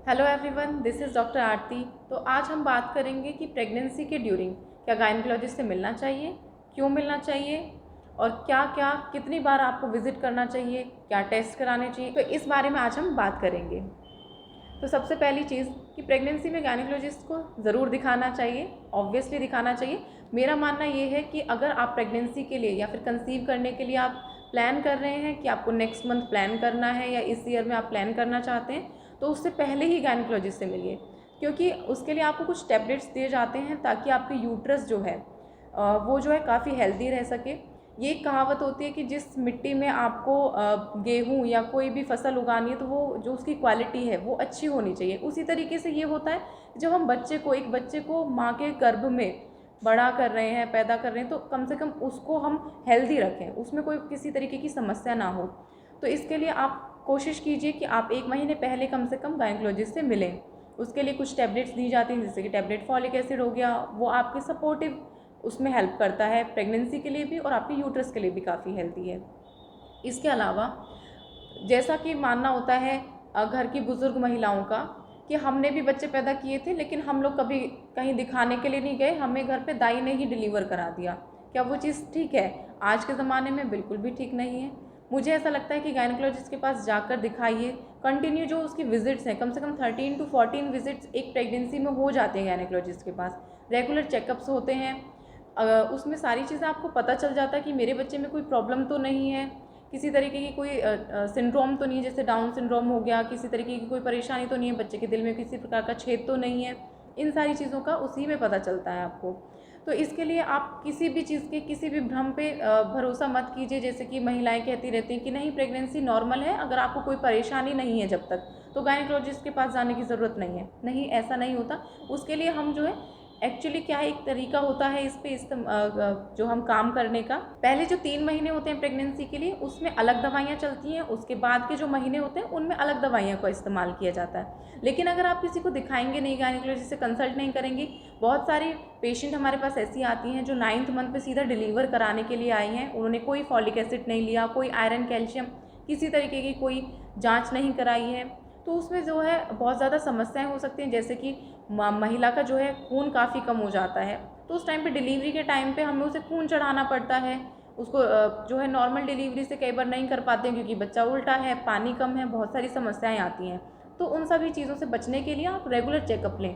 Hello everyone, this is doctor Aarti. तो आज हम बात करेंगे कि प्रेगनेंसी के ड्यूरिंग क्या गायनेकोलॉजिस्ट से मिलना चाहिए, क्यों मिलना चाहिए और क्या क्या कितनी बार आपको विज़िट करना चाहिए, क्या टेस्ट कराने चाहिए। तो इस बारे में आज हम बात करेंगे। तो सबसे पहली चीज़ कि प्रेगनेंसी में गायनेकोलॉजिस्ट को ज़रूर दिखाना चाहिए, ऑब्वियसली दिखाना चाहिए। मेरा मानना ये है कि अगर आप प्रेगनेंसी के लिए या फिर कंसीव करने के लिए आप प्लान कर रहे हैं कि आपको नेक्स्ट मंथ प्लान करना है या इस ईयर में आप प्लान करना चाहते हैं, तो उससे पहले ही गायनेकोलॉजिस्ट से मिलिए, क्योंकि उसके लिए आपको कुछ टैबलेट्स दिए जाते हैं ताकि आपके यूट्रस जो है वो जो है काफ़ी हेल्दी रह सके। ये एक कहावत होती है कि जिस मिट्टी में आपको गेहूँ या कोई भी फसल उगानी है तो वो जो उसकी क्वालिटी है वो अच्छी होनी चाहिए। उसी तरीके से ये होता है, जब हम एक बच्चे को माँ के गर्भ में बड़ा कर रहे हैं, पैदा कर रहे हैं, तो कम से कम उसको हम हेल्दी रखें, उसमें कोई किसी तरीके की समस्या ना हो। तो इसके लिए आप कोशिश कीजिए कि आप 1 महीने पहले कम से कम गायनेकोलॉजिस्ट से मिलें। उसके लिए कुछ टैबलेट्स दी जाती हैं, जैसे कि टैबलेट फॉलिक एसिड हो गया, वो आपके सपोर्टिव उसमें हेल्प करता है, प्रेगनेंसी के लिए भी और आपके यूट्रस के लिए भी काफ़ी हेल्दी है। इसके अलावा जैसा कि मानना होता है घर की बुज़ुर्ग महिलाओं का कि हमने भी बच्चे पैदा किए थे, लेकिन हम लोग कभी कहीं दिखाने के लिए नहीं गए, हमें घर पे दाई ने ही डिलीवर करा दिया। क्या वो चीज़ ठीक है? आज के ज़माने में बिल्कुल भी ठीक नहीं है। मुझे ऐसा लगता है कि गायनेकोलॉजिस्ट के पास जाकर दिखाइए। कंटिन्यू जो उसकी विज़िट्स हैं, कम से कम 13 टू 14 विज़िट्स एक प्रेगनेंसी में हो जाते हैं गायनेकोलॉजिस्ट के पास। रेगुलर चेकअप्स होते हैं। उसमें सारी चीज़ें आपको पता चल जाता है कि मेरे बच्चे में कोई प्रॉब्लम तो नहीं है, किसी तरीके की कोई सिंड्रोम तो नहीं है, जैसे डाउन सिंड्रोम हो गया, किसी तरीके की कोई परेशानी तो नहीं है, बच्चे के दिल में किसी प्रकार का छेद तो नहीं है। इन सारी चीज़ों का उसी में पता चलता है आपको। तो इसके लिए आप किसी भी चीज़ के किसी भी भ्रम पे भरोसा मत कीजिए। जैसे कि महिलाएं कहती रहती हैं कि नहीं, प्रेगनेंसी नॉर्मल है, अगर आपको कोई परेशानी नहीं है जब तक, तो गायनेकोलॉजिस्ट के पास जाने की ज़रूरत नहीं है। नहीं, ऐसा नहीं होता। उसके लिए हम जो है एक्चुअली क्या है, एक तरीका होता है इस पे जो हम काम करने का। पहले जो 3 महीने होते हैं प्रेगनेंसी के लिए, उसमें अलग दवाइयाँ चलती हैं। उसके बाद के जो महीने होते हैं उनमें अलग दवाइयों का इस्तेमाल किया जाता है। लेकिन अगर आप किसी को दिखाएंगे नहीं, गायनेकोलॉजिस्ट से कंसल्ट नहीं करेंगे, बहुत सारी पेशेंट हमारे पास ऐसी आती हैं जो 9th मंथ पे सीधा डिलीवर कराने के लिए आई हैं। उन्होंने कोई फॉलिक एसिड नहीं लिया, कोई आयरन कैल्शियम किसी तरीके की कोई जाँच नहीं कराई है। तो उसमें जो है बहुत ज़्यादा समस्याएं हो सकती हैं, जैसे कि महिला का जो है खून काफ़ी कम हो जाता है। तो उस टाइम पे डिलीवरी के टाइम पे हमें उसे खून चढ़ाना पड़ता है। उसको जो है नॉर्मल डिलीवरी से कई बार नहीं कर पाते हैं, क्योंकि बच्चा उल्टा है, पानी कम है, बहुत सारी समस्याएं आती हैं। तो उन सभी चीज़ों से बचने के लिए आप रेगुलर चेकअप लें।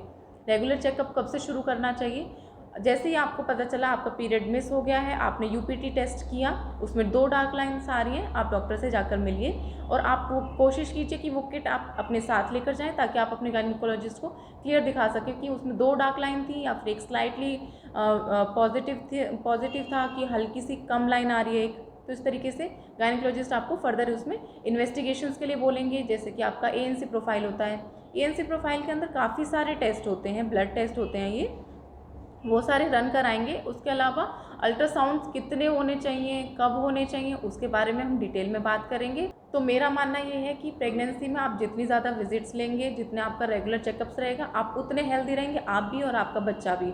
रेगुलर चेकअप कब से शुरू करना चाहिए? जैसे ही आपको पता चला आपका पीरियड मिस हो गया है, आपने यूपीटी टेस्ट किया, उसमें 2 डार्क लाइन्स आ रही हैं, आप डॉक्टर से जाकर मिलिए और आप वो कोशिश कीजिए कि वो किट आप अपने साथ लेकर जाएँ, ताकि आप अपने गायनेकोलॉजिस्ट को क्लियर दिखा सकें कि उसमें 2 डार्क लाइन थी या फिर एक स्लाइटली पॉजिटिव था कि हल्की सी कम लाइन आ रही है एक। तो इस तरीके से गायनेकोलॉजिस्ट आपको फर्दर उसमें इन्वेस्टिगेशंस के लिए बोलेंगे, जैसे कि आपका एएनसी प्रोफाइल होता है। एएनसी प्रोफाइल के अंदर काफ़ी सारे टेस्ट होते हैं, ब्लड टेस्ट होते हैं, ये वो सारे रन कराएंगे। उसके अलावा अल्ट्रासाउंड्स कितने होने चाहिए, कब होने चाहिए, उसके बारे में हम डिटेल में बात करेंगे। तो मेरा मानना ये है कि प्रेगनेंसी में आप जितनी ज़्यादा विजिट्स लेंगे, जितने आपका रेगुलर चेकअप्स रहेगा, आप उतने हेल्दी रहेंगे, आप भी और आपका बच्चा भी।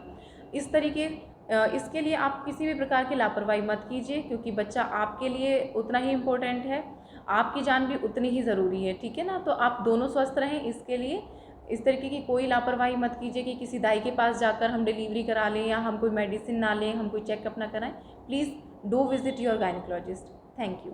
इसके लिए आप किसी भी प्रकार की लापरवाही मत कीजिए, क्योंकि बच्चा आपके लिए उतना ही इम्पोर्टेंट है, आपकी जान भी उतनी ही ज़रूरी है, ठीक है ना? तो आप दोनों स्वस्थ रहें, इसके लिए इस तरीके की कोई लापरवाही मत कीजिए कि किसी दाई के पास जाकर हम डिलीवरी करा लें या हम कोई मेडिसिन ना लें, हम कोई चेकअप ना कराएं। Please do visit your gynaecologist. Thank you.